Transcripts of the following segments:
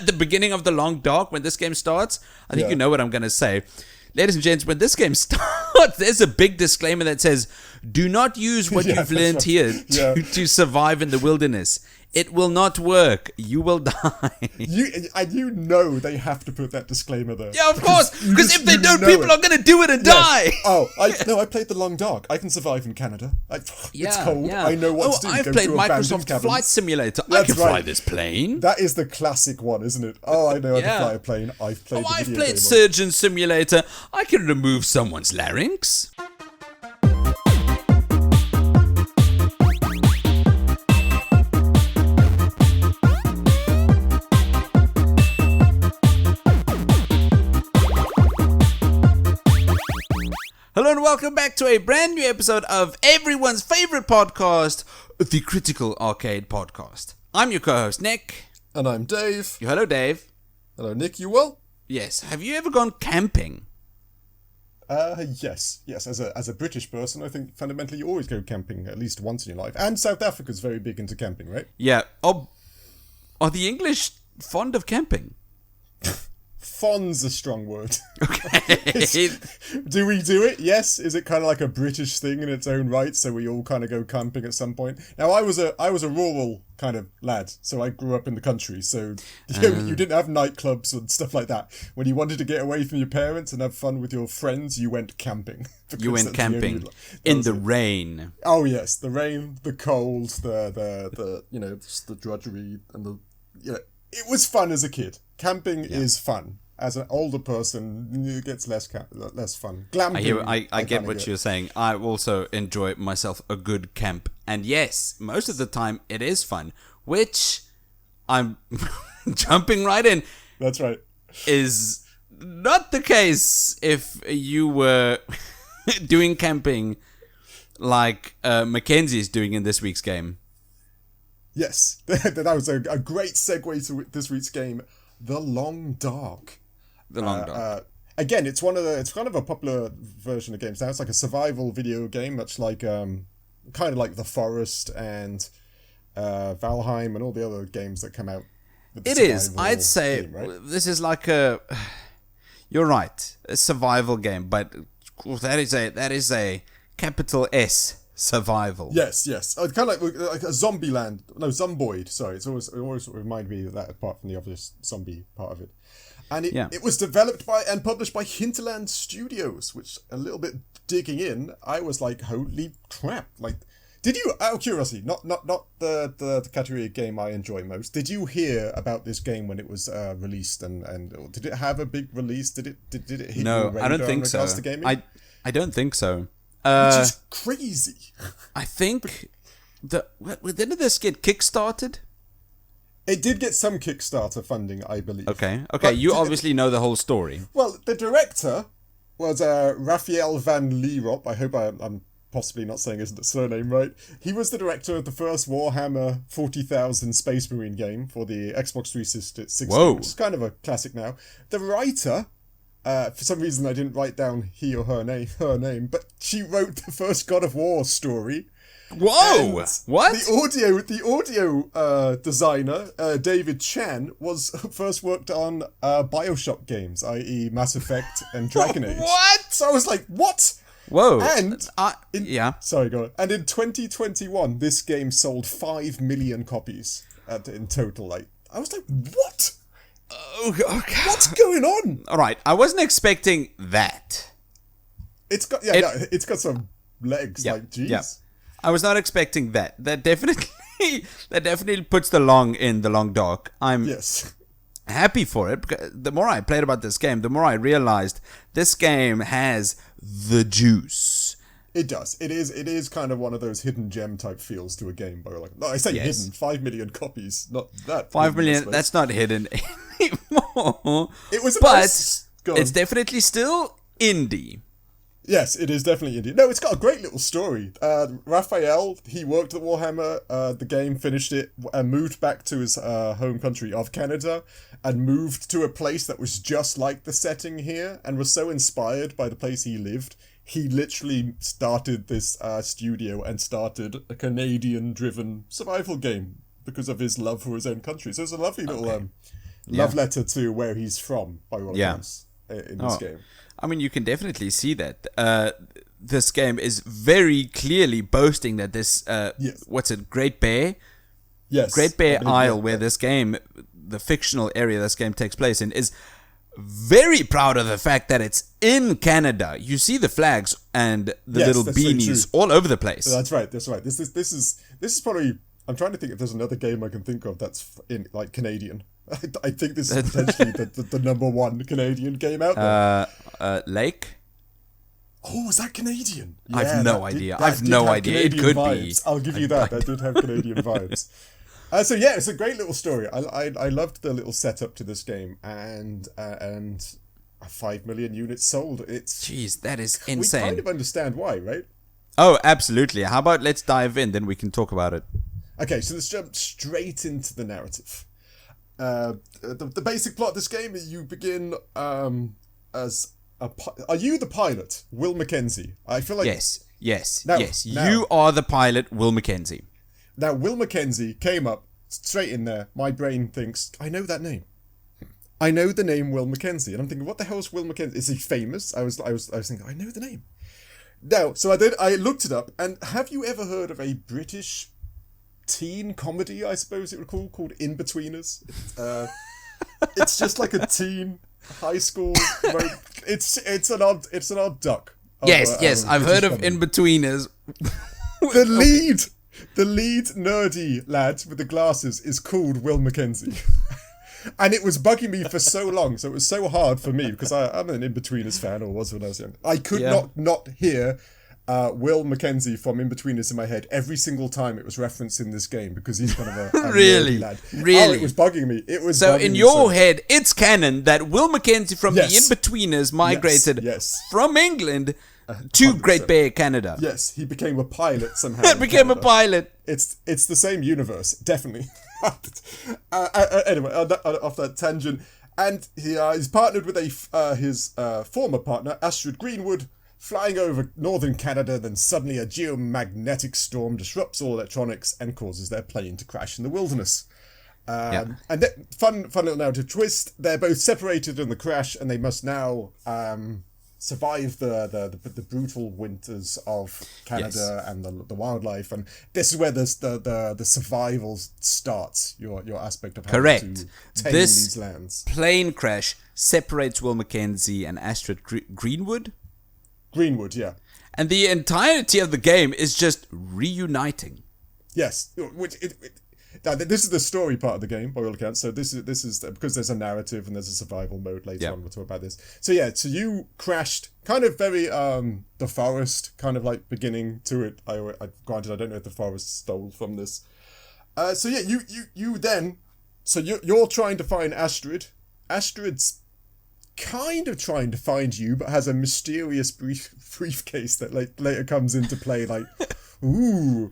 at the beginning of the long dark when this game starts. I think you know what I'm going to say. Ladies and gents, when this game starts, there's a big disclaimer that says, do not use what you've learned here to survive in the wilderness. It will not work. You will die. You know they have to put that disclaimer there. Yeah, of course. Because if they don't, people are going to do it and die. Oh, I played the Long Dark. I can survive in Canada. It's cold. Yeah. I know what to do. I've played Microsoft Flight Simulator. I can fly this plane. That is the classic one, isn't it? Oh, I know I can fly a plane. I've played Surgeon Simulator. I can remove someone's larynx. Hello and welcome back to a brand new episode of everyone's favorite podcast, the Critical Arcade Podcast. I'm your co-host, Nick. And I'm Dave. Hello, Dave. Hello, Nick. You well? Yes. Have you ever gone camping? Yes. As a British person, I think fundamentally you always go camping at least once in your life. And South Africa's very big into camping, right? Yeah. Are the English fond of camping? Fond's a strong word. Okay. Do we do it? Yes. Is it kind of like a British thing in its own right? So we all kind of go camping at some point. Now, I was a rural kind of lad, so I grew up in the country. So you didn't have nightclubs and stuff like that. When you wanted to get away from your parents and have fun with your friends, you went camping. You went camping in the rain. Oh yes, the rain, the cold, the drudgery, and it was fun as a kid. Camping is fun. As an older person, it gets less fun. Glamping. I get what you're saying. I also enjoy myself a good camp. And yes, most of the time it is fun, which I'm jumping right in. That's right. Is not the case if you were doing camping like Mackenzie's doing in this week's game. Yes, that was a great segue to this week's game, The Long Dark. The Long Dark. Again, it's kind of a popular version of games now. It's like a survival video game, much like kind of like The Forest and Valheim and all the other games that come out. It is. I'd say game, right? This is like a. You're right, a survival game, but that is a capital S. Survival. Yes. Kind of like a Zombieland. No, Zomboid. Sorry, it always remind me of that apart from the obvious zombie part of it. And it was developed by and published by Hinterland Studios, which a little bit digging in, I was like, holy crap! Like, did you? Out of curiosity, not the category of game I enjoy most. Did you hear about this game when it was released and did it have a big release? Did it hit your radar? No, I don't think so. To gaming? I don't think so. Which is crazy. I think didn't this get kickstarted? It did get some Kickstarter funding, I believe. Okay. You obviously know the whole story. Well, the director was Raphael van Lierop. I hope I'm possibly not saying his surname right. He was the director of the first Warhammer 40,000 Space Marine game for the Xbox 360, which is kind of a classic now. The writer. For some reason, I didn't write down he or her name, but she wrote the first God of War story. Whoa! And what? The audio designer, David Chan, was first worked on BioShock games, i.e. Mass Effect and Dragon Age. What? So I was like, what? Whoa. And Sorry, go on. And in 2021, this game sold 5 million copies in total. Like, I was like, what? Oh, okay. What's going on? All right, I wasn't expecting that. It's got some legs. Like, jeez. Yeah. I was not expecting that. That definitely puts the long dark. I'm happy for it because the more I played about this game, the more I realized this game has the juice. It does. It is kind of one of those hidden gem type feels to a game. But like, no, I say hidden. 5 million copies, not that. 5 million. That's not hidden anymore. It was, but it's definitely still indie. Yes, it is definitely indie. No, it's got a great little story. Raphael, he worked at Warhammer, the game, finished it, and moved back to his home country of Canada, and moved to a place that was just like the setting here, and was so inspired by the place he lived. He literally started this studio and started a Canadian-driven survival game because of his love for his own country. So it's a lovely little love letter to where he's from, by all accounts, in this game. I mean, you can definitely see that. This game is very clearly boasting that this, what's it, Great Bear? Yes. Great Bear Isle, where this game, the fictional area this game takes place in, is very proud of the fact that it's in Canada. You see the flags and the little beanies all over the place. That's right. This is probably... I'm trying to think if there's another game I can think of that's in like Canadian. I think this is potentially the number one Canadian game out there. Lake? Oh, is that Canadian? Yeah, I've no idea. It could be. I'll give you that. That did have Canadian vibes. So yeah, it's a great little story. I loved the little setup to this game, and 5 million units sold. Jeez, that is insane. We kind of understand why, right? Oh, absolutely. How about let's dive in, then we can talk about it. Okay, so let's jump straight into the narrative. The basic plot of this game is you begin as are you the pilot, Will Mackenzie? I feel like yes. You are the pilot, Will Mackenzie. Now, Will Mackenzie came up straight in there. My brain thinks, I know that name. I know the name Will Mackenzie, and I'm thinking, what the hell is Will Mackenzie? Is he famous? I was thinking, I know the name. Now, so I looked it up, and have you ever heard of a British teen comedy, I suppose it would called In-Betweeners? It's just like a teen high school. It's an odd duck. Yes, I've heard of In-Betweeners. The lead nerdy lad with the glasses is called Will Mackenzie. And it was bugging me for so long, so it was so hard for me, because I'm an In-Betweeners fan, or was when I was young. I could not hear Will Mackenzie from In-Betweeners in my head every single time it was referenced in this game, because he's kind of a really lad. Really, oh, it was bugging me. So in your head, it's canon that Will Mackenzie from the In-Betweeners migrated from England to 100%. Great Bear, Canada. Yes, he became a pilot somehow. Became a pilot. It's the same universe, definitely. Anyway, off that tangent, and he's partnered with his former partner, Astrid Greenwood, flying over northern Canada. Then suddenly a geomagnetic storm disrupts all electronics and causes their plane to crash in the wilderness. And fun little narrative twist. They're both separated in the crash, and they must now survive the brutal winters of Canada and the wildlife, and this is where the survival starts. Your aspect of how to tame these lands. Plane crash separates Will Mackenzie and Astrid Greenwood. Greenwood, yeah. And the entirety of the game is just reuniting. Yes, this is the story part of the game, by all accounts. So this is because there's a narrative and there's a survival mode later on. We'll talk about this. So yeah, so you crashed kind of very the forest kind of like beginning to it. Granted, I don't know if the forest stole from this. So yeah, you then, so you're trying to find Astrid. Astrid's kind of trying to find you, but has a mysterious briefcase that like later comes into play. Like, ooh,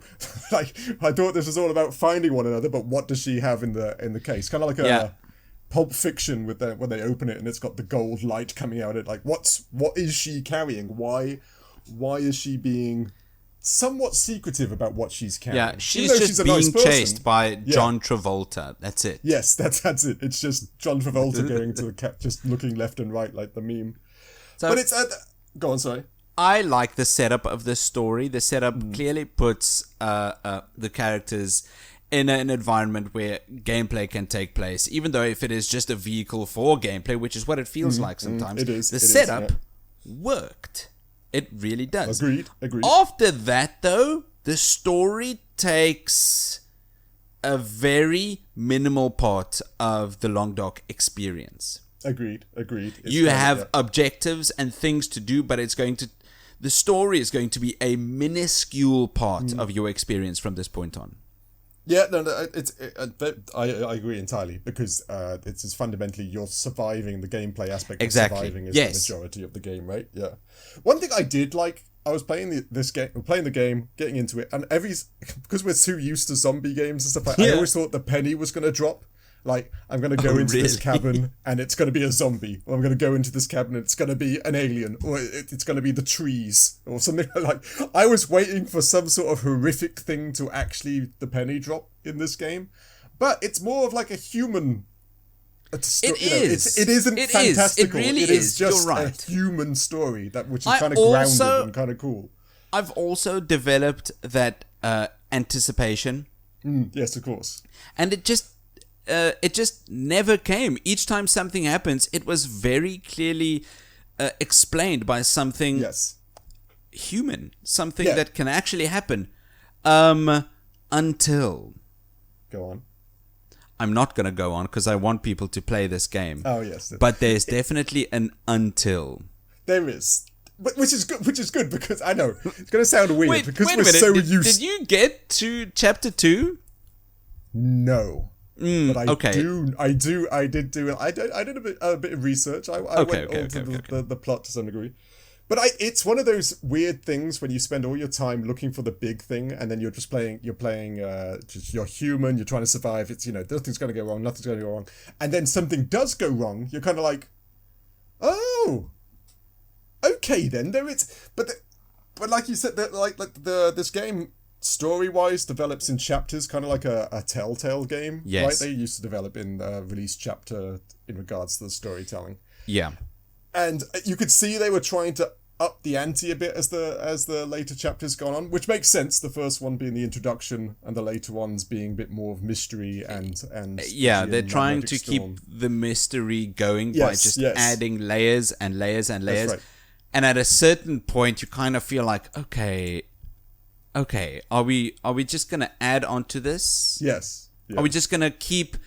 like I thought this was all about finding one another, but what does she have in the case? Kind of like a Pulp Fiction with when they open it and it's got the gold light coming out. It like what is she carrying? Why is she being somewhat secretive about what she's carrying? Yeah, she's just being chased by John Travolta. That's it. Yes, that's it. It's just John Travolta going to the cat, just looking left and right like the meme. So, but it's go on, sorry. I like the setup of this story. The setup clearly puts the characters in an environment where gameplay can take place, even though if it is just a vehicle for gameplay, which is what it feels like sometimes. It is. The setup worked. It really does. Agreed. After that, though, the story takes a very minimal part of the Long Dock experience. Agreed. You have objectives and things to do, but the story is going to be a minuscule part of your experience from this point on. Yeah, no, I agree entirely, because it's fundamentally you're surviving. The gameplay aspect of surviving is the majority of the game, right? Yeah. One thing I did like, I was playing the game, getting into it, and because we're too used to zombie games and stuff, I always thought the penny was going to drop. Like, I'm going to go into this cabin and it's going to be a zombie. Or I'm going to go into this cabin and it's going to be an alien. Or it's going to be the trees. Or something like I was waiting for some sort of horrific thing to actually the penny drop in this game. But it's more of like a human It isn't fantastical. It really is. It is just You're right. a human story which is kind of grounded and kind of cool. I've also developed that anticipation. Yes, of course. And it just never came. Each time something happens, it was very clearly explained by something human, something that can actually happen. Until. Go on. I'm not going to go on because I want people to play this game. Oh, yes. But there's definitely an until. There is. Which is good because I know it's going to sound weird because wait we're a minute. so used. Did you get to chapter 2? No. But I did a bit of research. I went over the plot to some degree. But it's one of those weird things when you spend all your time looking for the big thing, and then you're playing, you're human, you're trying to survive. It's, nothing's going to go wrong, nothing's going to go wrong. And then something does go wrong, you're kind of like, oh, okay then. But like you said, this game, story-wise, develops in chapters, kind of like a Telltale game. Yes. Right? They used to develop in release chapter in regards to the storytelling. Yeah. And you could see they were trying to up the ante a bit as the later chapters gone on, which makes sense. The first one being the introduction, and the later ones being a bit more of mystery and they're trying to keep the mystery going by just adding layers and layers and layers. That's right. And at a certain point, you kind of feel like, okay, are we just gonna add on to this? Yes. Yeah. Are we just gonna keep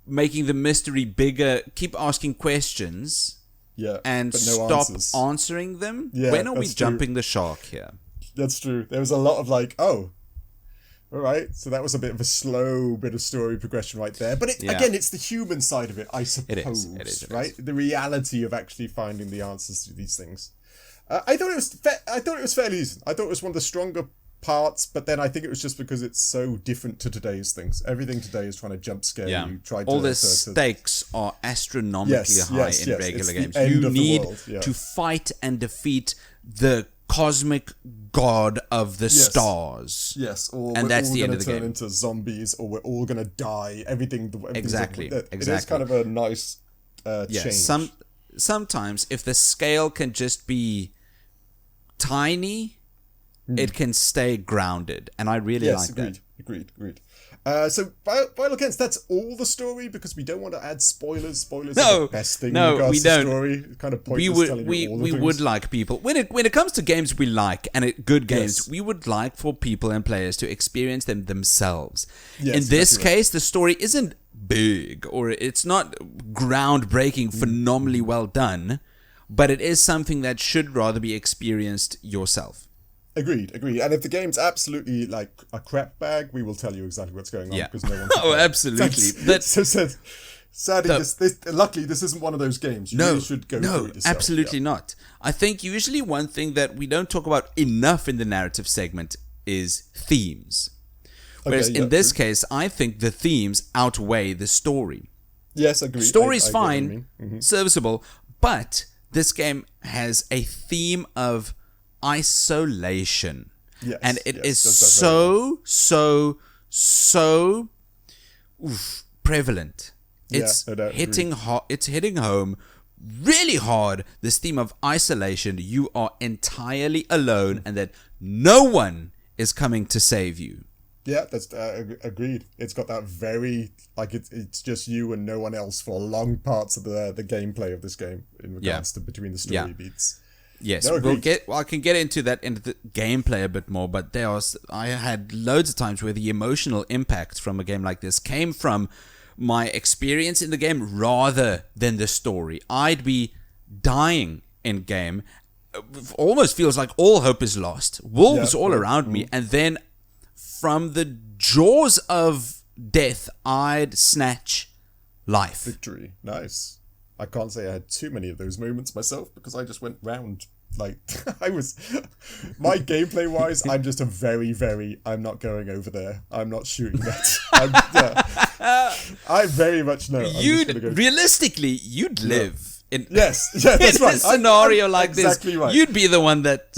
making the mystery bigger, keep asking questions? Yeah, and but no stop answers. answering them? Yeah, when are we true. jumping the shark here? That's true. There was a lot of like, oh, all right. So that was a bit of a slow bit of story progression right there. But again, it's the human side of it, I suppose. It is, right? The reality of actually finding the answers to these things. I thought it was fairly easy. I thought it was one of the stronger parts, but then I think it was just because it's so different to today's things. Everything today is trying to jump scare you. All the stakes are astronomically high in regular games. You need to fight and defeat the cosmic god of the stars. Yes, and that's the end of the game. Turn into zombies, or we're all going to die. Everything exactly. It is kind of a nice change. Sometimes, if the scale can just be tiny, it can stay grounded, and I really like that. Agreed. So, by all accounts, that's all the story, because we don't want to add spoilers. Spoilers are the best thing in regards to story. It's kind of pointless telling you all the things. We would like people, when it comes to games we like, and good games, we would like for people and players to experience them themselves. Yes, in this case, the story isn't big, or it's not groundbreaking, phenomenally well done, but it is something that should rather be experienced yourself. Agreed. And if the game's absolutely like a crap bag, we will tell you exactly what's going on, because no one. Oh, absolutely. Sadly, luckily, this isn't one of those games. You really should go through it yourself. Absolutely not. I think usually one thing that we don't talk about enough in the narrative segment is themes. Whereas in this case, I think the themes outweigh the story. Yes, agreed. Story's fine, serviceable, but this game has a theme of isolation, and it is so prevalent. It's hitting home really hard, this theme of isolation. You are entirely alone, and that no one is coming to save you. Yeah, that's agreed. It's got that very, like, it's just you and no one else for long parts of the gameplay of this game in regards to between the story beats. Yes, I can get into the gameplay a bit more, but I had loads of times where the emotional impact from a game like this came from my experience in the game rather than the story. I'd be dying in game. It almost feels like all hope is lost. Wolves all around me, and then from the jaws of death, I'd snatch life. Victory. Nice. I can't say I had too many of those moments myself, because I just went round, like, my gameplay wise, I'm just a very, I'm not going over there. I'm not shooting that. I very much know. Realistically, you'd live in that's right. a scenario like exactly this. Right. You'd be the one that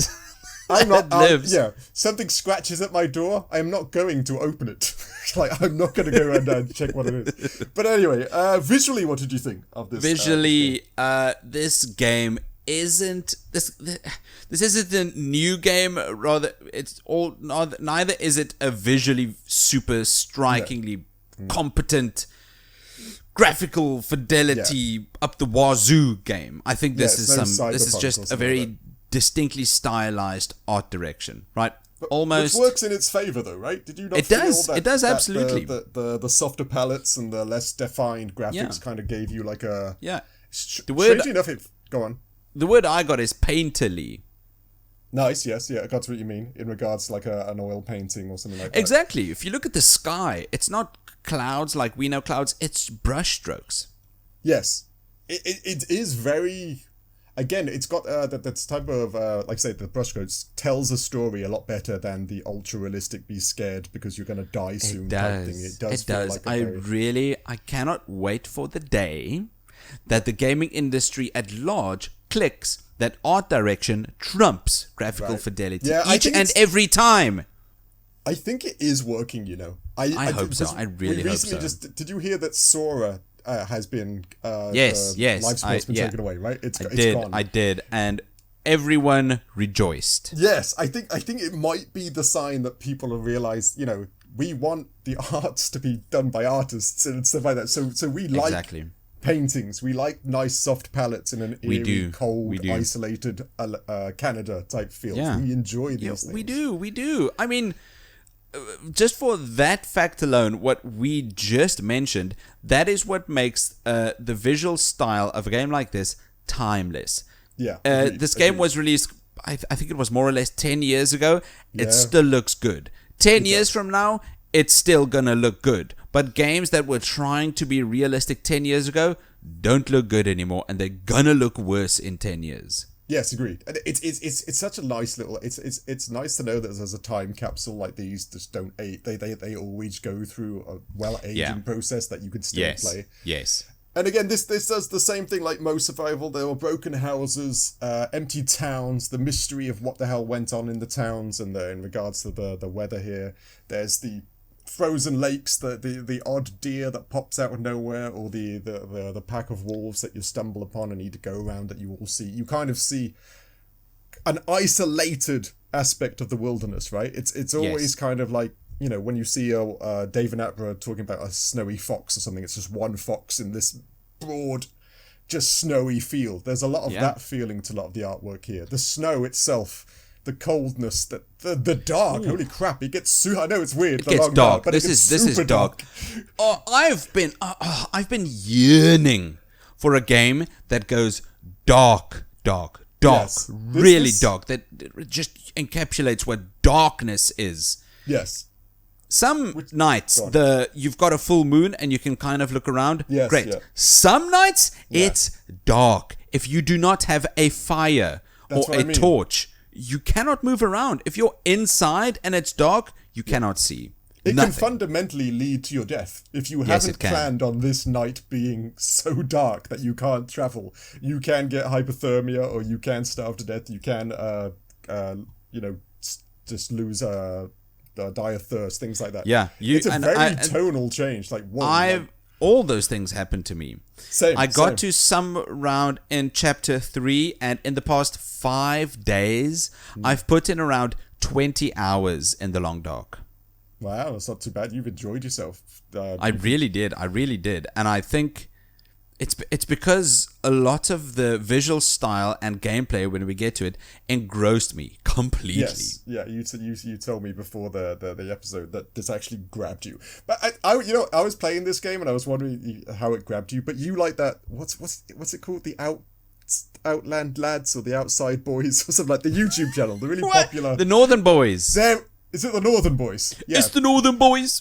I'm not lives. Something scratches at my door. I am not going to open it. Like, I'm not going to go around and check what it is. But anyway, visually, what did you think of this? Visually, this game isn't this isn't a new game. Rather, it's all neither is it a visually super strikingly competent graphical fidelity up the wazoo game. I think this is this is just a very distinctly stylized art direction, right? Almost which works in its favor, though, right? Did you not? It does. It does absolutely. The softer palettes and the less defined graphics kind of gave you like a Strangely enough, go on. The word I got is painterly. Nice, yes, yeah, I got what you mean in regards to like an oil painting or something like that. Exactly. If you look at the sky, it's not clouds like we know clouds, it's brush strokes. Yes. It is very... Again, it's got that type of, like I say, the brush strokes tells a story a lot better than the ultra-realistic be scared because you're going to die soon type thing. It does. Like I cannot wait for the day that the gaming industry at large clicks that art direction trumps graphical fidelity each and every time. I think it is working, you know. I hope so. I really hope so. Did you hear that Sora has been yes, live sport's been taken away, right? It's gone. I did, and everyone rejoiced. Yes, I think it might be the sign that people have realized, you know, we want the arts to be done by artists and stuff like that. So we like paintings. We like nice soft palettes in an eerie, cold, isolated Canada type feel. Yeah. We enjoy these things. We do. I mean, just for that fact alone, what we just mentioned, that is what makes the visual style of a game like this timeless. Yeah. This game was released, I think it was more or less 10 years ago. It still looks good. 10 years from now, it's still gonna look good. But games that were trying to be realistic 10 years ago don't look good anymore, and they're gonna look worse in 10 years. Yes, agreed. And it's such a nice little. It's nice to know that there's a time capsule like these just don't age. They always go through a aging process that you can still play. Yes. And again, this does the same thing like most survival. There were broken houses, empty towns, the mystery of what the hell went on in the towns, and in regards to the weather here, there's the frozen lakes, the odd deer that pops out of nowhere, or the pack of wolves that you stumble upon and need to go around that you all see. You kind of see an isolated aspect of the wilderness, right? It's always kind of like, you know, when you see David Attenborough talking about a snowy fox or something, it's just one fox in this broad, just snowy field. There's a lot of that feeling to a lot of the artwork here. The snow itself, the coldness, the dark. Holy crap! It gets I know it's weird. It gets dark. But this is dark. Oh, I've been yearning for a game that goes dark, yes. Really dark. That just encapsulates what darkness is. Yes. Some nights you've got a full moon and you can kind of look around. Yes, great. Yeah. Some nights it's dark. If you do not have a fire or a torch, you cannot move around. If you're inside and it's dark, you cannot see. It can fundamentally lead to your death. If you haven't planned on this night being so dark that you can't travel, you can get hypothermia, or you can starve to death. You can, just lose die of thirst, things like that. Yeah, it's a very tonal change. Like, whoa, all those things happened to me. I got to some round in chapter 3, and in the past 5 days, I've put in around 20 hours in the long dark. Wow, that's not too bad. You've enjoyed yourself. I really did. And I think it's because a lot of the visual style and gameplay, when we get to it, engrossed me completely. Yes, yeah. You told me before the episode that this actually grabbed you. But I was playing this game and I was wondering how it grabbed you. But you like that? What's it called? The Outland Lads or the Outside Boys or something, like the YouTube channel. The really popular. The Northern Boys. Is it the Northern Boys? Yeah. It's the Northern Boys.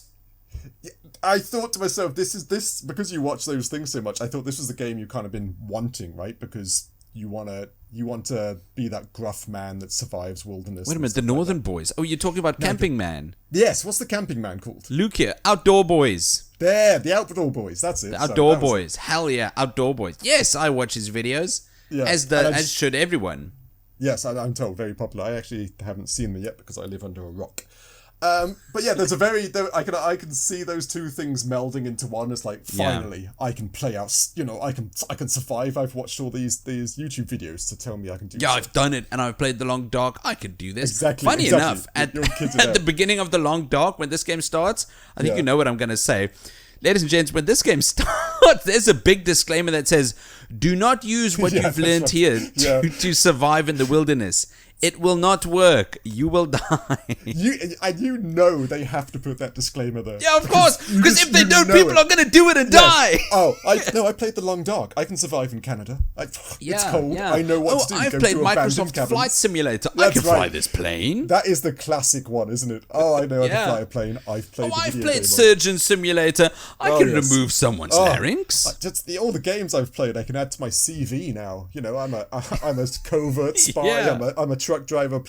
I thought to myself, this because you watch those things so much. I thought this was the game you kind of been wanting, right? Because you want to be that gruff man that survives wilderness. Wait a minute, the Northern Boys. Oh, you're talking about Camping Man. Yes, what's the Camping Man called? Luke here, Outdoor Boys. There, the Outdoor Boys. That's it. The Outdoor Boys. Hell yeah, Outdoor Boys. Yes, I watch his videos. Yeah, as should everyone. Yes, I'm told very popular. I actually haven't seen them yet because I live under a rock. But yeah, there's a very I can see those two things melding into one. It's like finally I can play out. I can survive. I've watched all these YouTube videos to tell me I can do. Yeah, I've done it, and I've played The Long Dark. I can do this. Exactly. Funny enough, at the beginning of The Long Dark, when this game starts, I think you know what I'm going to say. Ladies and gents, when this game starts, there's a big disclaimer that says, do not use what you've learned here to survive in the wilderness. It will not work. You will die. You know they have to put that disclaimer there. Yeah, of course. Because if they don't, people are going to do it and die. I played The Long Dark. I can survive in Canada. It's cold. Yeah. I know what to do. I've played Microsoft Flight Simulator. I can fly this plane. That is the classic one, isn't it? Oh, I know I can fly a plane. I've played Surgeon Simulator. I can remove someone's larynx. Just all the games I've played, I can add to my CV now. You know, I'm a covert spy. I'm a truck driver.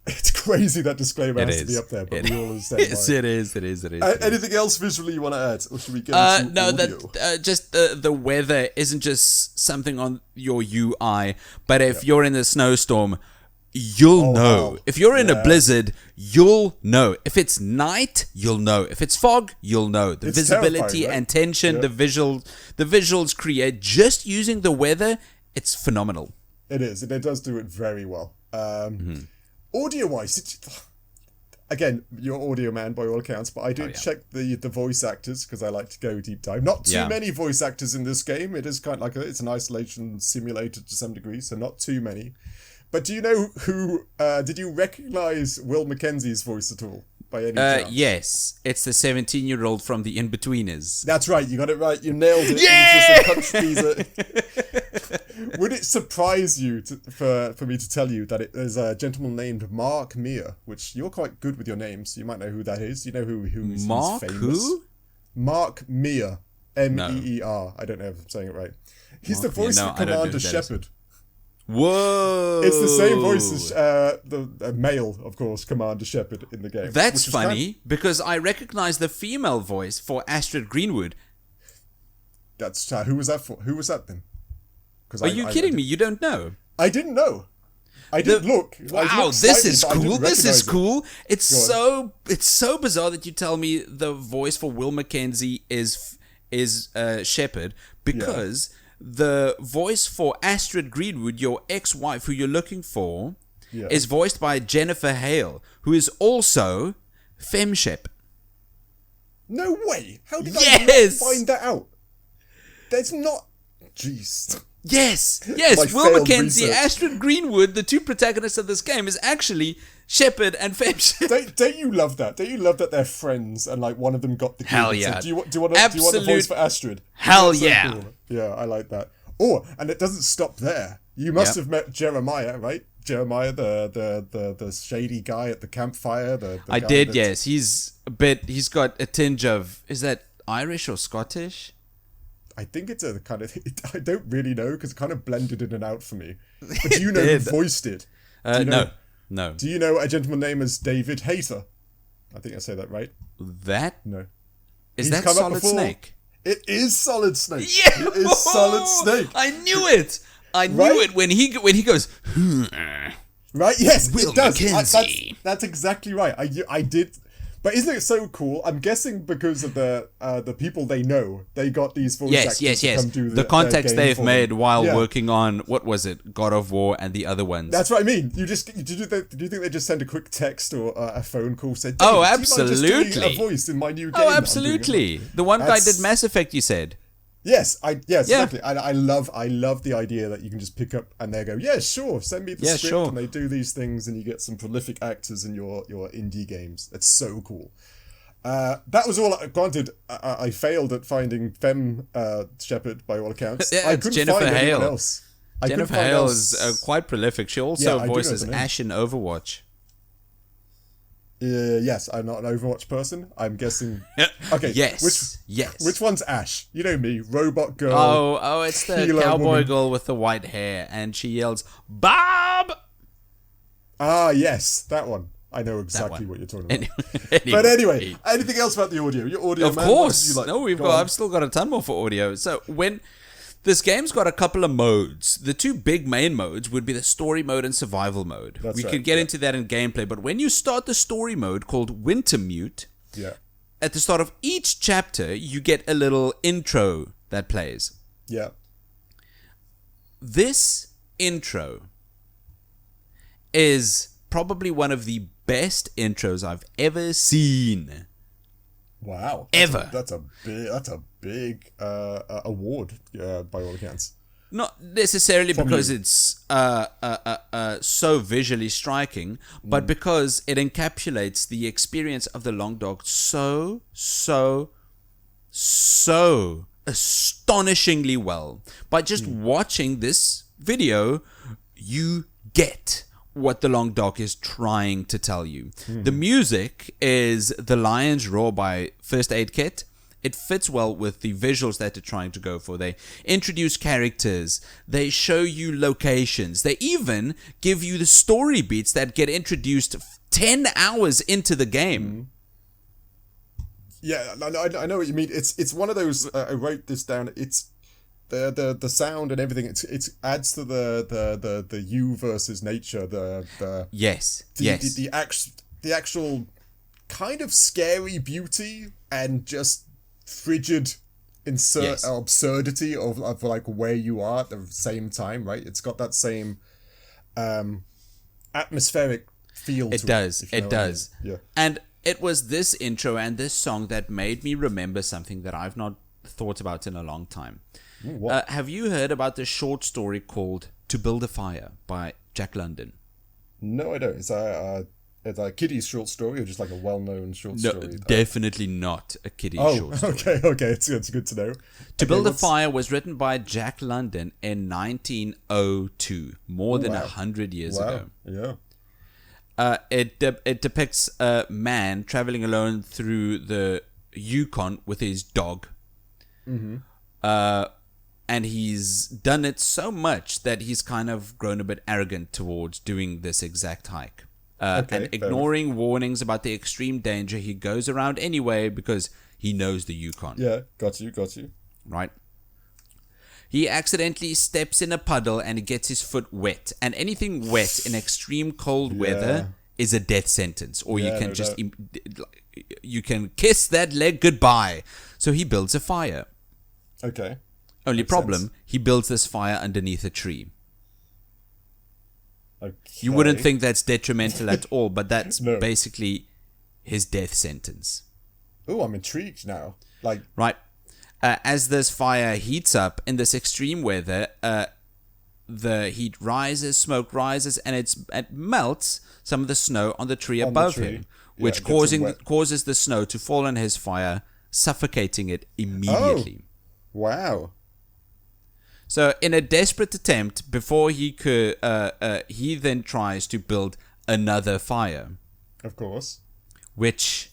It's crazy that disclaimer has to be up there, but we all understand why. It is. Anything else visually you want to add, or should we go into audio? Just the weather isn't just something on your UI, but if you're in a snowstorm, you'll know. Wow. If you're in a blizzard, you'll know. If it's night, you'll know. If it's fog, you'll know. The visibility and tension, the visuals create just using the weather, it's phenomenal. It is, and it does do it very well. Audio-wise, again, you're audio man by all accounts, but I do check the voice actors because I like to go deep dive. Not too many voice actors in this game. It is kind of like it's an isolation simulator to some degree, so not too many. But do you know who? Did you recognize Will Mackenzie's voice at all? By any chance? Yes, it's the 17-year-old from The In-Betweeners. That's right, you got it right. You nailed it. Yeah! Would it surprise you for me to tell you that there's a gentleman named Mark Meir, which you're quite good with your names. You might know who that is. You know who's Mark famous. Who? Mark Meir. Meer. I don't know if I'm saying it right. He's the voice of Commander Shepard. Whoa! It's the same voice as the male, of course, Commander Shepard in the game. That's funny because I recognize the female voice for Astrid Greenwood. That's who was that for? Who was that then? Are you kidding me? You don't know? I didn't know. I did look. Wow, this is cool. This is cool. It's so bizarre that you tell me the voice for Will Mackenzie is Shepard because the voice for Astrid Greenwood, your ex-wife who you're looking for, is voiced by Jennifer Hale, who is also FemShep. No way! How did I not find that out? There's not... Jeez... Yes, Will Mackenzie, Astrid Greenwood, the two protagonists of this game, is actually Shepard and FemShep. Don't you love that? Don't you love that they're friends and like one of them got the key? Hell yeah! So do you want the voice for Astrid? Hell yeah! Cool? Yeah, I like that. Oh, and it doesn't stop there. You must have met Jeremiah, right? Jeremiah, the shady guy at the campfire. I did, yes. He's got a tinge of, is that Irish or Scottish? I think it's a kind of... I don't really know because it kind of blended in and out for me. But do you know who voiced it? No. Do you know a gentleman named as David Hayter? I think I say that right. No. Is that Solid Snake? It is Solid Snake. Yeah! It is Solid Snake. I knew it. I knew it when he goes... Right? Yes, Will it does. Mackenzie. That's exactly right. I did... But isn't it so cool? I'm guessing because of the people they know, they got these voice actors to come do the context they've made while working on, what was it, God of War and the other ones. That's what I mean. Do you think they just send a quick text or a phone call saying, "Oh, absolutely, do you mind just doing a voice in my new game"? Oh, absolutely. The one guy did Mass Effect. You said. Yes, exactly. I love the idea that you can just pick up and they go, yeah, sure, send me the script, and they do these things, and you get some prolific actors in your indie games. It's so cool. That was all. Granted, I failed at finding Shepard by all accounts. I couldn't Jennifer find Hale. anyone else. Jennifer Hale is quite prolific. She also voices Ash in Overwatch. Yes, I'm not an Overwatch person. I'm guessing. Okay. Yes. Which one's Ash? You know me, robot girl. Oh, it's the cowboy girl with the white hair, and she yells, "Bob!" Ah, yes, that one. I know exactly what you're talking about. But anyway, anything else about the audio? Your audio, of course. No, I've still got a ton more for audio. So when This game's got a couple of modes. The two big main modes would be the story mode and survival mode. We could get into that in gameplay, but when you start the story mode called Wintermute, at the start of each chapter, you get a little intro that plays. Yeah. This intro is probably one of the best intros I've ever seen. Wow. Ever. That's a big award, by all accounts. Not necessarily because it's so visually striking, but because it encapsulates the experience of the long dog so astonishingly well. By just watching this video, you get what the long dog is trying to tell you. The music is The Lion's Roar by First Aid Kit. It fits well with the visuals that they're trying to go for. They introduce characters. They show you locations. They even give you the story beats that get introduced 10 hours into the game. Yeah, I know what you mean. It's one of those. I wrote this down. It's the sound and everything. It adds to the you versus nature. The actual kind of scary beauty and just frigid absurdity of like where you are at the same time. Right? It's got that same atmospheric feel. It does. It does. I mean. Yeah. And it was this intro and this song that made me remember something that I've not thought about in a long time. Have you heard about the short story called To Build a Fire by Jack London? No, I don't. It's a kiddie's short story or just like a well-known short story? No, definitely not a kiddie's short story. Okay. It's good to know. To Build a Fire was written by Jack London in 1902, more than 100 years ago. Yeah. It depicts a man traveling alone through the Yukon with his dog. And he's done it so much that he's kind of grown a bit arrogant towards doing this exact hike. And ignoring warnings about the extreme danger, he goes around anyway because he knows the Yukon. Yeah, got you. Right? He accidentally steps in a puddle and he gets his foot wet. And anything wet in extreme cold weather is a death sentence. Or you can you can kiss that leg goodbye. So he builds a fire. Okay. Only problem, he builds this fire underneath a tree. Okay. You wouldn't think that's detrimental at all, but that's basically his death sentence. Oh, I'm intrigued now. Right. As this fire heats up in this extreme weather, the heat rises, smoke rises, and it melts some of the snow on the tree above him, which causes the snow to fall on his fire, suffocating it immediately. Oh, wow. So, in a desperate attempt, before he could, he then tries to build another fire. Of course. Which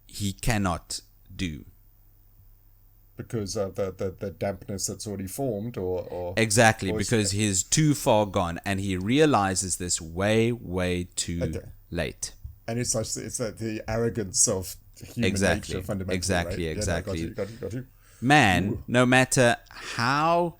he cannot do. Because of the dampness that's already formed, or exactly, because he's too far gone, and he realizes this way too late. And it's like the arrogance of human nature, fundamentally. Exactly. Got you. Man, no matter how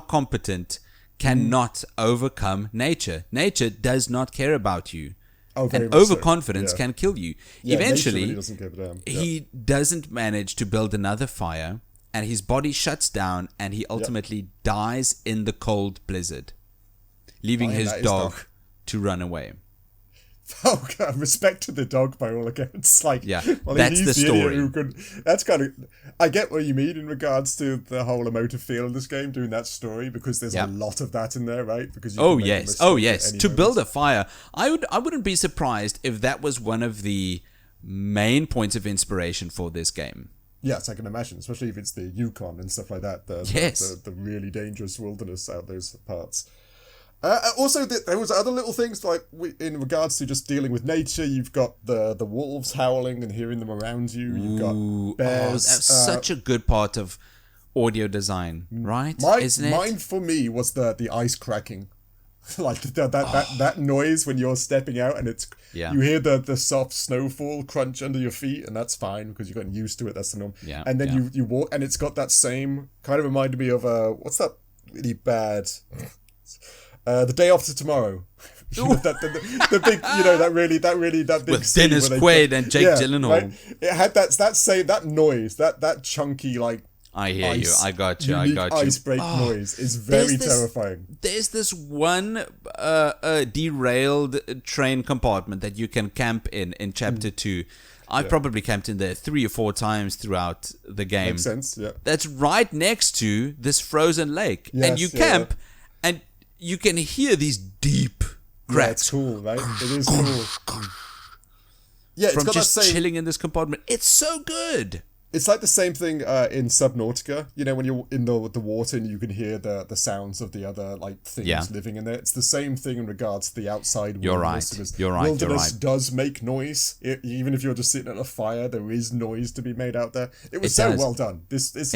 competent, cannot overcome nature. Nature does not care about you. And overconfidence can kill you. Eventually, really doesn't give a damn. He doesn't manage to build another fire, and his body shuts down, and he ultimately dies in the cold blizzard, leaving his dog to run away. Oh God, respect to the dog by all accounts. That's the story. That's kind of. I get what you mean in regards to the whole emotive feel of this game, doing that story, because there's a lot of that in there, right? Because yes. To build a fire, I wouldn't be surprised if that was one of the main points of inspiration for this game. Yes, I can imagine, especially if it's the Yukon and stuff like that. The really dangerous wilderness out those parts. Also, there was other little things like in regards to just dealing with nature. You've got the wolves howling and hearing them around you. You've got bears. That's such a good part of audio design, right? Isn't it? Mine for me was the ice cracking. Like that noise when you're stepping out and you hear the soft snowfall crunch under your feet, and that's fine because you've gotten used to it. That's the norm. Yeah. And then you walk, and it's got that same kind of reminded me of what's that really bad? The Day After Tomorrow. the big, that big with Dennis Quaid and Jake Gyllenhaal. Right? It had that noise, that chunky like. I hear you. I got you. Ice break noise is very terrifying. There's this one derailed train compartment that you can camp in Chapter 2. I've probably camped in there 3 or 4 times throughout the game. Makes sense, yeah. That's right next to this frozen lake. Yes, and you camp, and you can hear these deep cracks. Yeah, it's cool, right? It is cool. Yeah, it's from got just that same... chilling in this compartment. It's so good. It's like the same thing in Subnautica. You know, when you're in the water and you can hear the sounds of the other like things living in there. It's the same thing in regards to the outside wilderness. You're right. Wilderness does make noise. Even if you're just sitting at a fire, there is noise to be made out there. It was well done. This is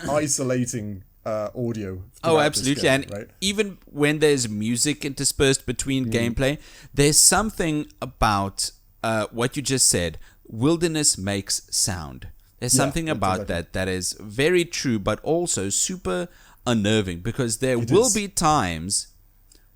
isolating audio. Oh, absolutely. Game, and right? even when there's music interspersed between gameplay, there's something about what you just said. Wilderness makes sound. There's something about that is very true, but also super unnerving, because there will be times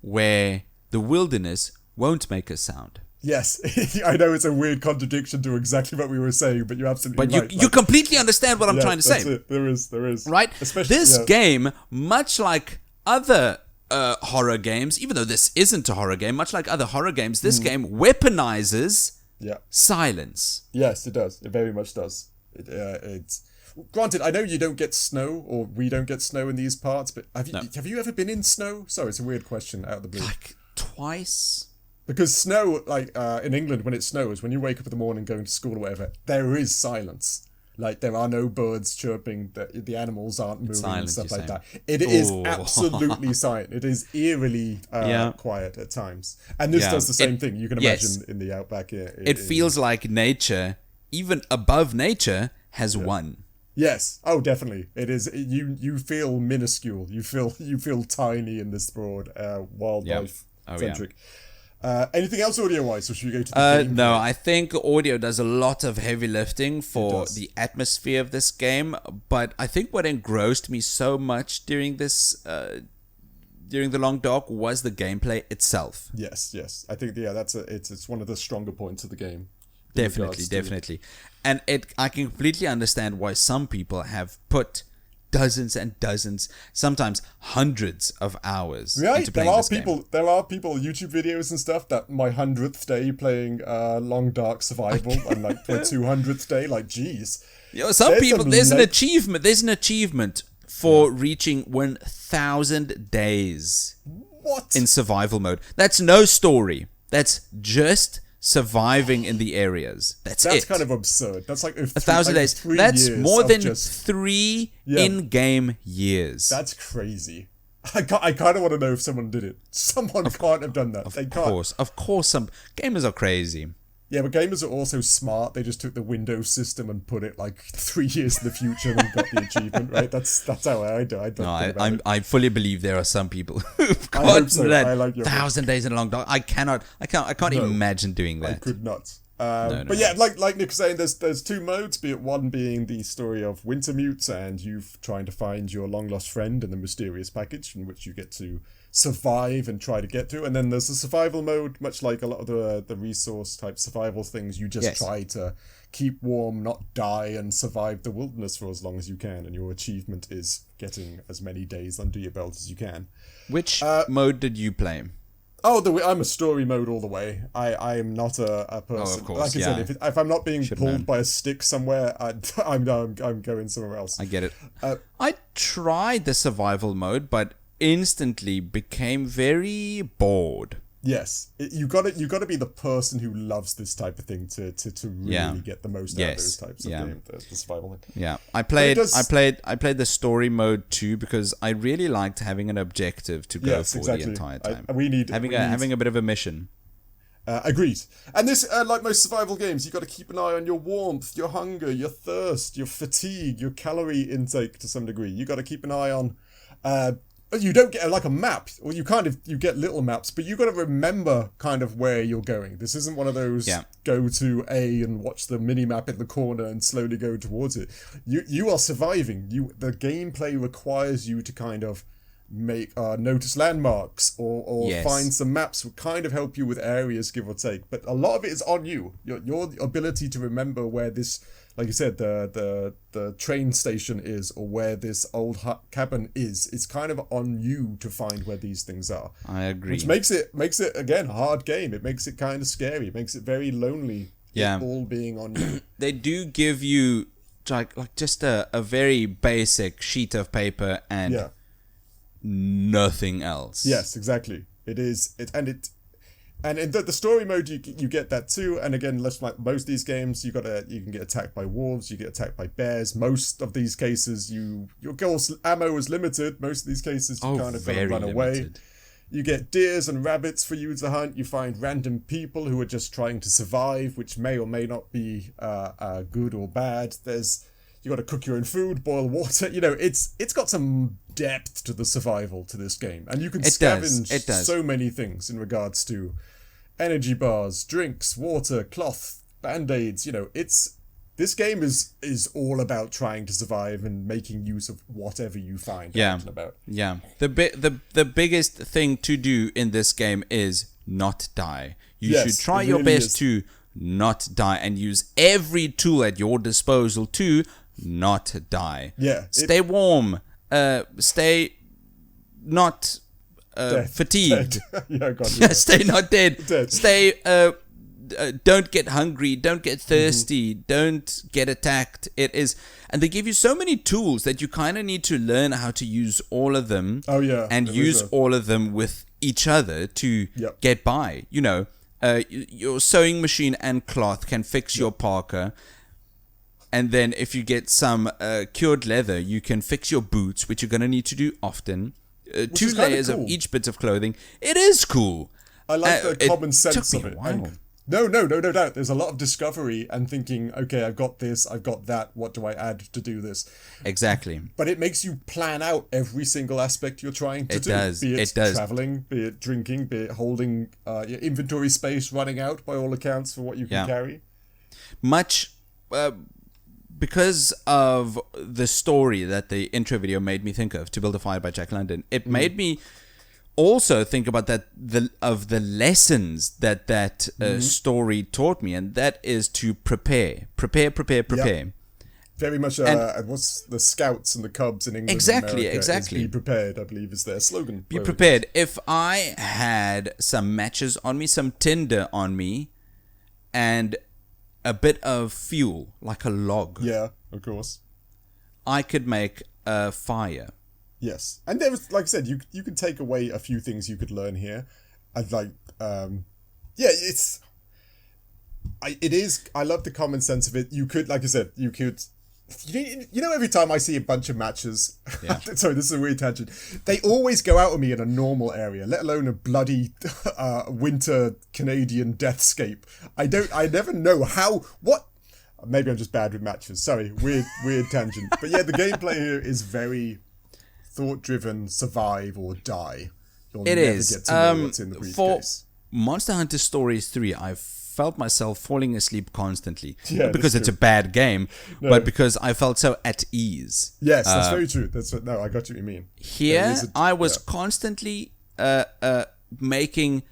where the wilderness won't make a sound. Yes, I know it's a weird contradiction to exactly what we were saying, but you're absolutely right. But you completely understand what I'm trying to say. It. There is. Right? This game, much like other horror games, even though this isn't a horror game, much like other horror games, this game weaponizes silence. Yes, it does. It very much does. It's granted. I know you don't get snow, or we don't get snow in these parts. But have you ever been in snow? Sorry, it's a weird question out of the blue. Like twice. Because snow, like in England, when it snows, when you wake up in the morning going to school or whatever, there is silence. Like there are no birds chirping, the animals aren't moving silent, and stuff like that. It is absolutely silent. It is eerily quiet at times. And this does the same thing. You can imagine in the outback here. It feels like nature, even above nature, has won. Yes. Oh, definitely. It is. You feel minuscule. You feel tiny in this broad wildlife centric. Anything else audio-wise, or should we go to the game? No, I think audio does a lot of heavy lifting for the atmosphere of this game, but I think what engrossed me so much during the Long Dark was the gameplay itself. Yes. I think it's one of the stronger points of the game. Definitely. And I can completely understand why some people have put dozens and dozens, sometimes hundreds of hours into playing this game. There are people, YouTube videos and stuff, that my 100th day playing Long Dark Survival, and like my 200th day, like, geez. Some people, there's an achievement for reaching 1,000 days in survival mode. That's no story. That's just surviving in the areas. That's kind of absurd. That's like 1,000 days. That's more than 3 in-game years. That's crazy. I kind of want to know if someone did it. Someone can't have done that. Of course, some gamers are crazy. Yeah, but gamers are also smart. They just took the Windows system and put it like 3 years in the future and got the achievement, right? That's how I do. I fully believe there are some people who've got that 1,000 days in a Long Dark. I can't imagine doing that. I could not. But yeah, like Nick was saying, there's 2 modes, be it one being the story of Wintermute and you trying to find your long lost friend in the mysterious package, in which you get to survive and try to get to, and then there's the survival mode, much like a lot of the resource type survival things. You just try to keep warm, not die, and survive the wilderness for as long as you can, and your achievement is getting as many days under your belt as you can. Which mode did you play? I'm a story mode all the way. I am not a person. Of course, like I said, if I'm not being pulled by a stick somewhere, I'm going somewhere else. I get it. I tried the survival mode, but instantly became very bored. Yes, you got to be the person who loves this type of thing to really get the most out of those types of game, the survival thing. Yeah, I played the story mode too, because I really liked having an objective to go for the entire time. Having a bit of a mission. Agreed. And this, like most survival games, you got to keep an eye on your warmth, your hunger, your thirst, your fatigue, your calorie intake to some degree. You got to keep an eye on you don't get like a map, or you get little maps, but you got to remember kind of where you're going. This isn't one of those go to A and watch the mini map in the corner and slowly go towards it. You are surviving. The gameplay requires you to kind of make notice landmarks or find some maps, will kind of help you with areas, give or take. But a lot of it is on you. Your ability to remember where this, like you said, the train station is, or where this old cabin is. It's kind of on you to find where these things are. I agree. Which makes it again a hard game. It makes it kind of scary. It makes it very lonely. Yeah, it all being on you. They do give you like just a very basic sheet of paper and nothing else. Yes, exactly. It is. And in the story mode, you get that too. And again, like most of these games, you can get attacked by wolves, you get attacked by bears. Most of these cases, your ammo is limited. Most of these cases, you kind of gotta run away. You get deers and rabbits for you to hunt. You find random people who are just trying to survive, which may or may not be good or bad. You got to cook your own food, boil water. It's got some depth to the survival to this game, and you can scavenge so many things in regards to energy bars, drinks, water, cloth, band-aids. This game is all about trying to survive and making use of whatever you find out about. Yeah. The biggest thing to do in this game is not die. You should try your best to not die and use every tool at your disposal to not die. Yeah. Stay warm. Stay not fatigued. Stay not dead. Stay. Don't get hungry. Don't get thirsty. Don't get attacked. And they give you so many tools that you kind of need to learn how to use all of them. Oh yeah. And use all of them with each other to get by. Your sewing machine and cloth can fix your parka. And then if you get some cured leather, you can fix your boots, which you're going to need to do often. 2 layers of each bit of clothing. It is cool. I like the common sense of it. No doubt. There's a lot of discovery and thinking, okay, I've got this, I've got that, what do I add to do this? Exactly. But it makes you plan out every single aspect you're trying to do. Be it traveling, be it drinking, be it holding your inventory space running out, by all accounts, for what you can carry. Because of the story that the intro video made me think of, To Build a Fire by Jack London, it made me also think about the lessons that story taught me, and that is to prepare. Yep. Very much, what's the Scouts and the Cubs in England? Exactly. Be prepared, I believe, is their slogan. Be prepared. If I had some matches on me, some tinder on me, and a bit of fuel, like a log. Yeah, of course. I could make a fire. Yes. And there was, like I said, you could take away a few things you could learn here. I'd like, I love the common sense of it. You could, like I said, every time I see a bunch of matches, sorry, this is a weird tangent, they always go out on me in a normal area, let alone a bloody winter Canadian deathscape. I never know what, maybe I'm just bad with matches, sorry, weird tangent. But yeah, the gameplay here is very thought-driven, survive or die. You'll never get to know what's in the briefcase. For Monster Hunter Stories 3, I've felt myself falling asleep constantly. Not because it's a bad game, but because I felt so at ease. Yes, that's very true. I got what you mean. Here, I was constantly making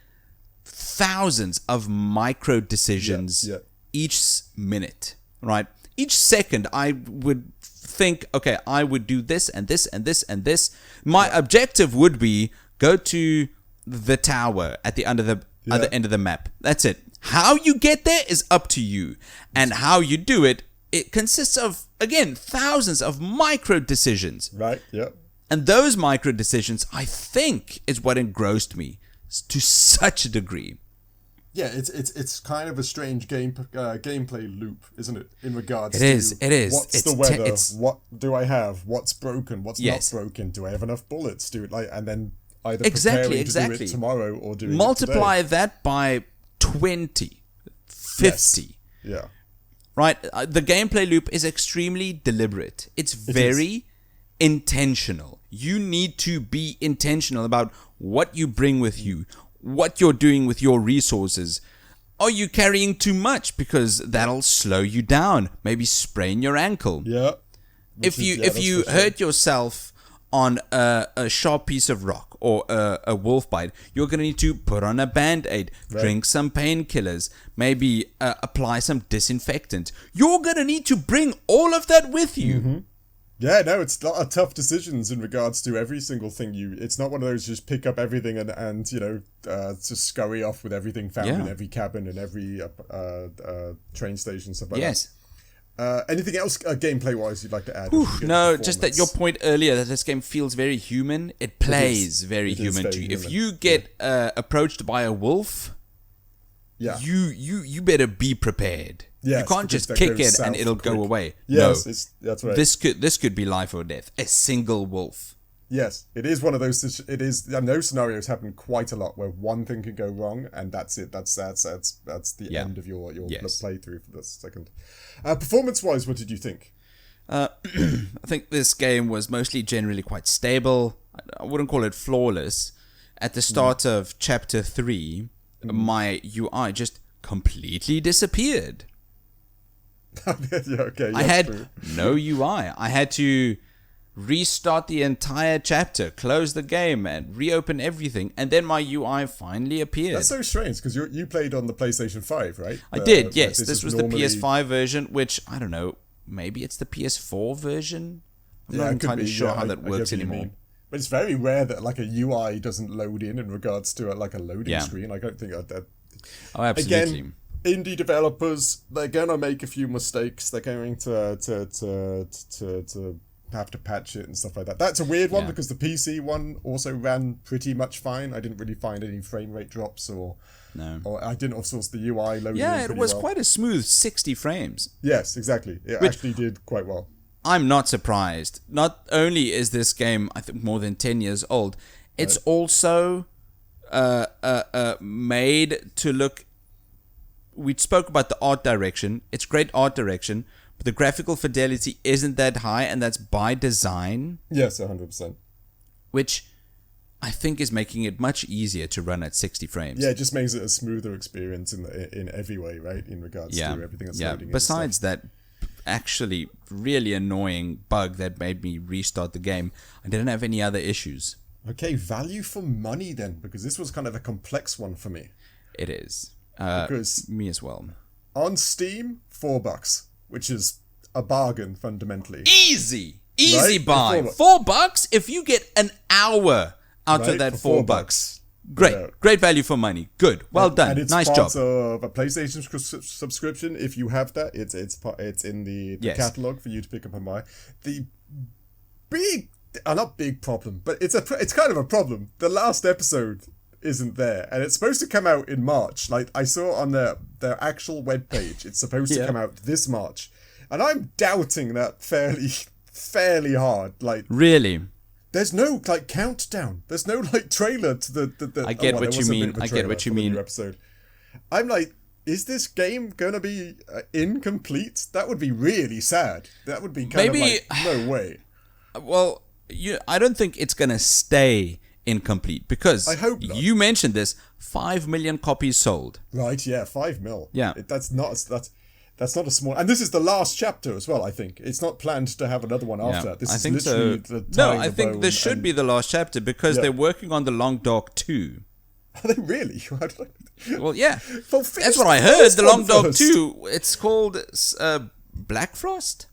thousands of micro decisions each minute, right? Each second, I would think, okay, I would do this and this and this and this. My objective would be go to the tower at the other end of the map. That's it. How you get there is up to you. And how you do it, it consists of, again, thousands of micro decisions. Right, yep. And those micro decisions, I think, is what engrossed me to such a degree. Yeah, it's kind of a strange gameplay loop, isn't it? In regards to it is. What's the weather? What do I have? What's broken? What's not broken? Do I have enough bullets? Do it and then either preparing to do it tomorrow or doing multiply it today. That by 20, 50. Yeah. Right? The gameplay loop is extremely deliberate. It's very intentional. You need to be intentional about what you bring with you, what you're doing with your resources. Are you carrying too much? Because that'll slow you down. Maybe sprain your ankle. Yeah. If you hurt yourself on a sharp piece of rock or a wolf bite, you're going to need to put on a band-aid, drink some painkillers, maybe apply some disinfectant. You're going to need to bring all of that with you. Mm-hmm. Yeah, no, it's a lot of tough decisions in regards to every single thing it's not one of those just pick up everything and just scurry off with everything found in every cabin and every train station, stuff like that. Anything else gameplay-wise you'd like to add? No, just that your point earlier that this game feels very human. It plays very human to you. If you get approached by a wolf, you better be prepared. Yes, you can't just kick it and it'll go away. Yes, no, that's right. This could be life or death. A single wolf. Yes, it is one of those. It is. Those scenarios happen quite a lot where one thing can go wrong and that's it. That's the end of your playthrough for this second. Performance-wise, what did you think? I think this game was mostly generally quite stable. I wouldn't call it flawless. At the start of Chapter 3, my UI just completely disappeared. I had no UI. I had to restart the entire chapter, close the game, and reopen everything, and then my UI finally appeared. That's so strange, because you played on the PlayStation 5, right? I did, yes. This was normally the PS5 version, which, I don't know, maybe it's the PS4 version? I'm not entirely sure how that works anymore. But it's very rare that like a UI doesn't load in regards to like a loading screen. I don't think that... Oh, absolutely. Again, indie developers, they're gonna make a few mistakes. They're going to have to patch it and stuff like that. That's a weird one because the PC one also ran pretty much fine. I didn't really find any frame rate drops or I didn't also the UI loaded. Yeah, it was quite a smooth 60 frames. Yes, exactly. It actually did quite well. I'm not surprised. Not only is this game, I think, more than 10 years old, it's also made to look... We spoke about the art direction. It's great art direction, but the graphical fidelity isn't that high, and that's by design. Yes, 100%. Which I think is making it much easier to run at 60 frames. Yeah, it just makes it a smoother experience in every way, right? In regards to everything that's loading in. Besides that actually really annoying bug that made me restart the game, I didn't have any other issues. Okay, value for money then, because this was kind of a complex one for me. It is. Because me as well. On Steam, $4, which is a bargain fundamentally. Easy buy. $4 if you get an hour out of that $4. Great value for money. Good, well done. And it's nice part job. Of a PlayStation subscription. If you have that, it's in the catalog for you to pick up and buy. The big, not big problem, but it's kind of a problem. The last episode isn't there, and it's supposed to come out in March. Like I saw on their actual webpage, it's supposed to come out this March, and I'm doubting that fairly hard. Like really, there's no like countdown. There's no like trailer to the I get what you mean. I get what you mean. Episode. I'm like, is this game gonna be incomplete? That would be really sad. That would be kind of like no way. Well, I don't think it's gonna stay incomplete because I hope not. You mentioned this 5 million copies sold. Right, yeah, 5 mil. Yeah. That's not a small, and this is the last chapter as well, I think. It's not planned to have another one after that. This I is think literally so. the No, I think this should be the last chapter because they're working on the Long Dark 2. Are they really? Well, yeah. That's what I heard. The Long Dark 2. It's called Black Frost?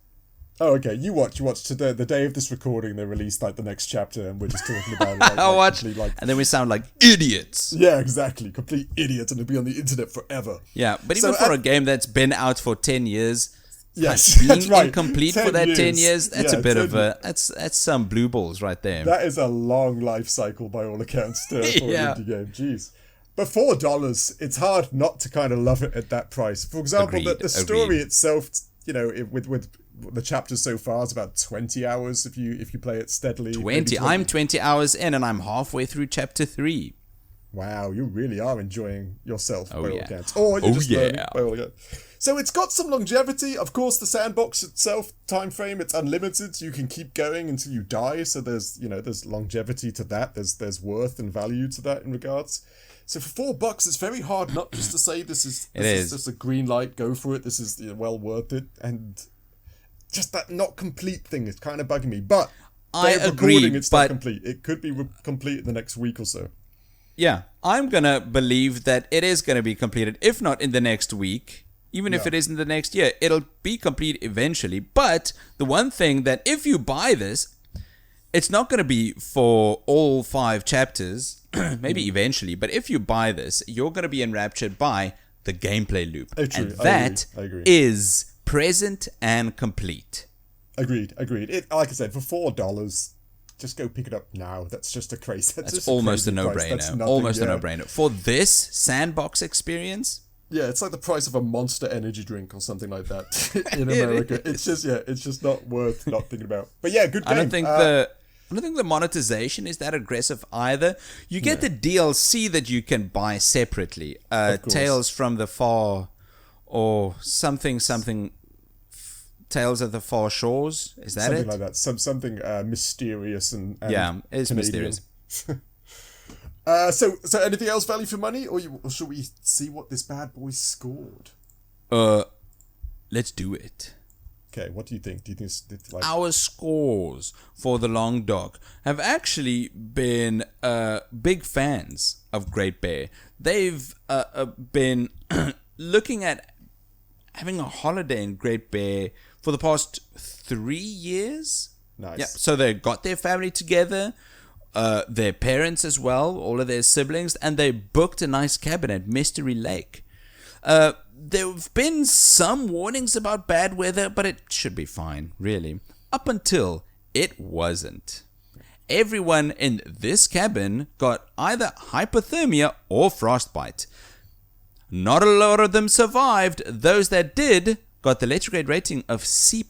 Oh, okay. You watch today. The day of this recording, they released like the next chapter, and we're just talking about it. I'll watch, and then we sound like idiots. Yeah, exactly. Complete idiots, and it'll be on the internet forever. Yeah, but even for a game that's been out for 10 years, yes, being incomplete for that 10 years, that's a bit of that's some blue balls right there. That is a long life cycle by all accounts for an indie game. Jeez. But $4, it's hard not to kind of love it at that price. For example, the story itself, with the chapters so far is about 20 hours if you play it steadily. 20. I'm 20 hours in and I'm halfway through chapter 3. Wow, you really are enjoying yourself by all accounts. Or you're just learning by all accounts. So it's got some longevity. Of course, the sandbox itself, time frame, it's unlimited. You can keep going until you die. So there's longevity to that. There's worth and value to that in regards. So for $4, it's very hard not just to say this is just a green light. Go for it. This is well worth it. And just that not complete thing is kind of bugging me. But I agree. It's not complete. It could be complete in the next week or so. Yeah, I'm going to believe that it is going to be completed, if not in the next week, even if it isn't the next year, it'll be complete eventually. But the one thing that if you buy this, it's not going to be for all 5 chapters, maybe eventually, but if you buy this, you're going to be enraptured by the gameplay loop. Oh, true. And that I agree. is present and complete. Agreed. Like I said, for $4, just go pick it up now. That's just a crazy. That's almost a no-brainer. Almost a no-brainer. For this sandbox experience... Yeah, it's like the price of a Monster energy drink or something like that in America. It's just not worth not thinking about. But yeah, good game. I don't think the monetization is that aggressive either. You get the DLC that you can buy separately. Tales from the Far or something Tales of the Far Shores. Is that something it? Like that. Something mysterious and it's Canadian. mysterious. So anything else value for money, or should we see what this bad boy scored? Let's do it. Okay, what do you think? Do you think it's like our scores for the Long Dock have actually been big fans of Great Bear? They've been looking at having a holiday in Great Bear for the past 3 years. Nice. Yeah, so they got their family together. Their parents as well, all of their siblings, and they booked a nice cabin at Mystery Lake. There have been some warnings about bad weather, but it should be fine, really. Up until it wasn't. Everyone in this cabin got either hypothermia or frostbite. Not a lot of them survived. Those that did got the letter grade rating of C+.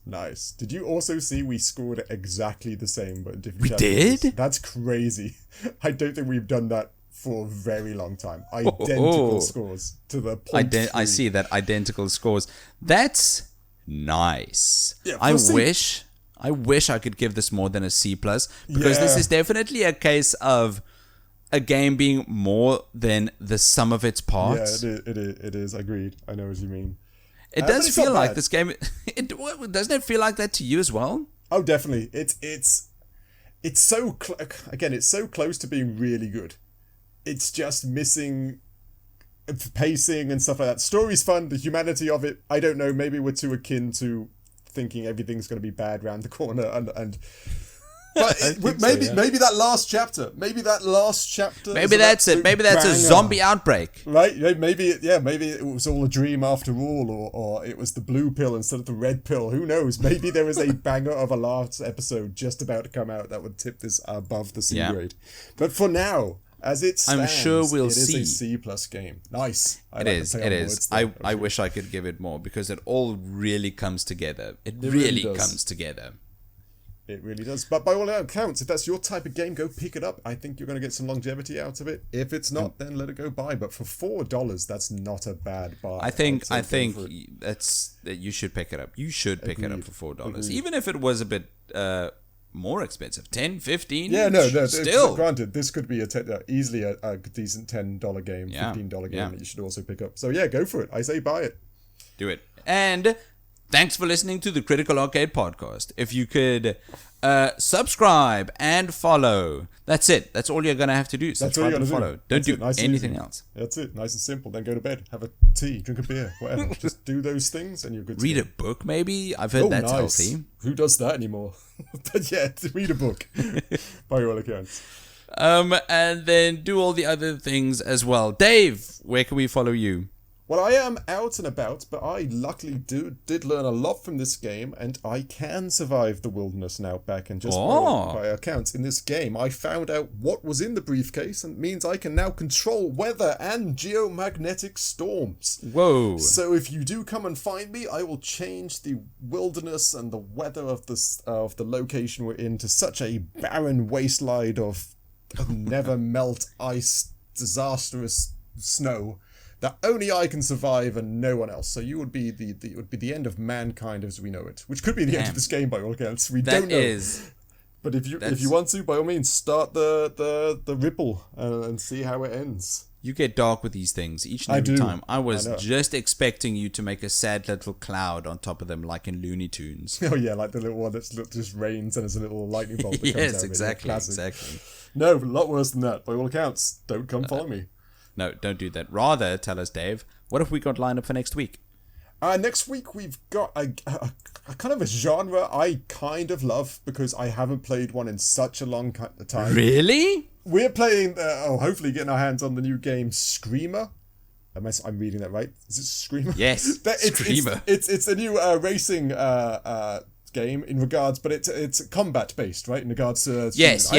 Nice. Did you also see we scored exactly the same but in different We chapters? did? That's crazy. I don't think we've done that for a very long time. Identical scores to the point. I see that, identical scores. That's nice. Yeah, I wish I could give this more than a C+, because this is definitely a case of a game being more than the sum of its parts. Yeah, it is. Agreed. I know what you mean. It does feel like this game. Doesn't it feel like that to you as well? Oh, definitely. It's so it's so close to being really good. It's just missing pacing and stuff like that. Story's fun. The humanity of it, I don't know. Maybe we're too akin to thinking everything's going to be bad round the corner and. But maybe that last chapter. Maybe that's it. Maybe that's a zombie outbreak. Right? Maybe it was all a dream after all, or it was the blue pill instead of the red pill. Who knows? Maybe there was a banger of a last episode just about to come out that would tip this above the C grade. But for now, as it stands, I'm sure we'll see. It is a C+ game. Nice. It is. I wish I could give it more because it all really comes together. It really comes together. It really does. But by all accounts, if that's your type of game, go pick it up. I think you're going to get some longevity out of it. If it's not, then let it go by. But for $4, that's not a bad buy. I think that you should pick it up. You should pick it up for $4. Agreed. Even if it was a bit more expensive, 10, 15. Yeah, no, still. Granted, this could be easily a decent $10 game, $15 game that you should also pick up. So yeah, go for it. I say buy it. Do it. And thanks for listening to the Critical Arcade Podcast. If you could subscribe and follow. That's it. That's all you're going to have to do. Subscribe and follow. Don't do anything else. That's it. Nice and simple. Then go to bed. Have a tea. Drink a beer. Whatever. Just do those things and you're good to Read a book, maybe? I've heard that's healthy. Who does that anymore? But yeah, read a book. By all accounts. And then do all the other things as well. Dave, where can we follow you? Well, I am out and about, but I luckily did learn a lot from this game, and I can survive the wilderness and outback. And just by accounts, in this game, I found out what was in the briefcase, and it means I can now control weather and geomagnetic storms. Whoa. So if you do come and find me, I will change the wilderness and the weather of the location we're in to such a barren wasteland of never melt ice, disastrous snow, that only I can survive and no one else. So you would be it would be the end of mankind as we know it, which could be the end of this game by all accounts. We don't know. But if you want to, by all means, start the ripple and see how it ends. You get dark with these things each and every time. I was just expecting you to make a sad little cloud on top of them, like in Looney Tunes. Oh yeah, like the little one that just rains and there's a little lightning bolt that comes out. Yes, exactly. No, a lot worse than that, by all accounts. Don't come follow me. No, don't do that. Rather, tell us, Dave, what have we got lined up for next week? Next week we've got a kind of a genre I kind of love because I haven't played one in such a long time. Really? We're playing, hopefully getting our hands on the new game Screamer. I'm reading that right? Is it Screamer? Yes, Screamer. It's a new racing game in regards, but it's combat based, right? In regards to yes.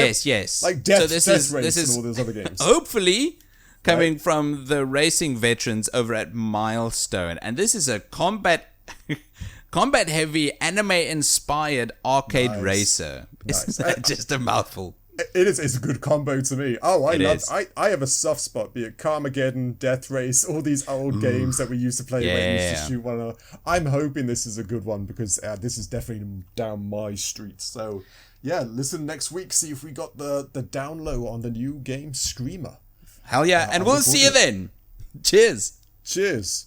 Like Death Race and all those other games. Hopefully coming from the racing veterans over at Milestone, and this is a combat heavy anime inspired arcade racer. Isn't that just a mouthful? It is. It's a good combo to me. Oh, I have a soft spot. Be it Carmageddon, Death Race, all these old games that we used to play when we used to shoot one another. I'm hoping this is a good one because this is definitely down my street. So yeah, listen next week. See if we got the down low on the new game Screamer. Hell yeah, and we'll see you then. Cheers. Cheers.